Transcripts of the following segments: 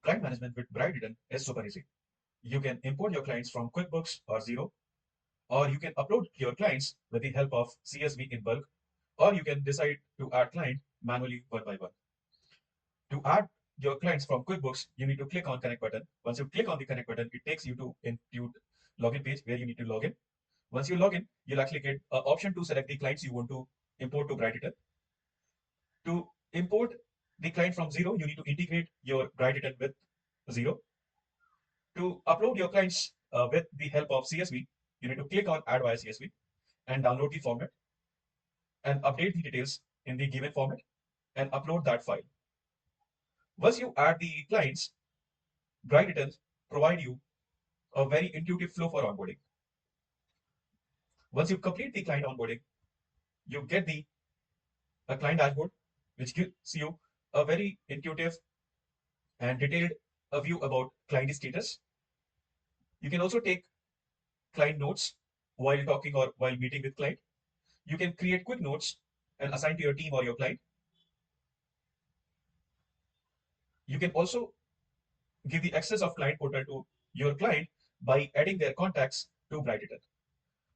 Client management with BrightReturn is super easy. You can import your clients from QuickBooks or Xero, or you can upload your clients with the help of CSV in bulk, or you can decide to add client manually one by one. To add your clients from QuickBooks, you need to click on Connect button. Once you click on the Connect button, it takes you to into login page where you need to log in. Once you log in, you'll actually get an option to select the clients you want to import to BrightReturn. To import the client from Xero, you need to integrate your BrightReturn with Xero. To upload your clients with the help of CSV, you need to click on Add via CSV and download the format and update the details in the given format and upload that file. Once you add the clients, BrightReturn provide you a very intuitive flow for onboarding. Once you complete the client onboarding, you get the a client dashboard, which gives you a very intuitive and detailed view about client status. You can also take client notes while talking or while meeting with client. You can create quick notes and assign to your team or your client. You can also give the access of client portal to your client by adding their contacts to BrightReturn.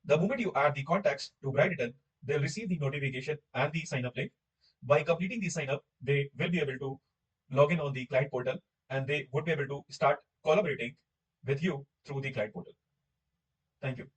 The moment you add the contacts to BrightReturn, they'll receive the notification and the sign up link. By completing the sign up, they will be able to log in on the client portal and they would be able to start collaborating with you through the client portal. Thank you.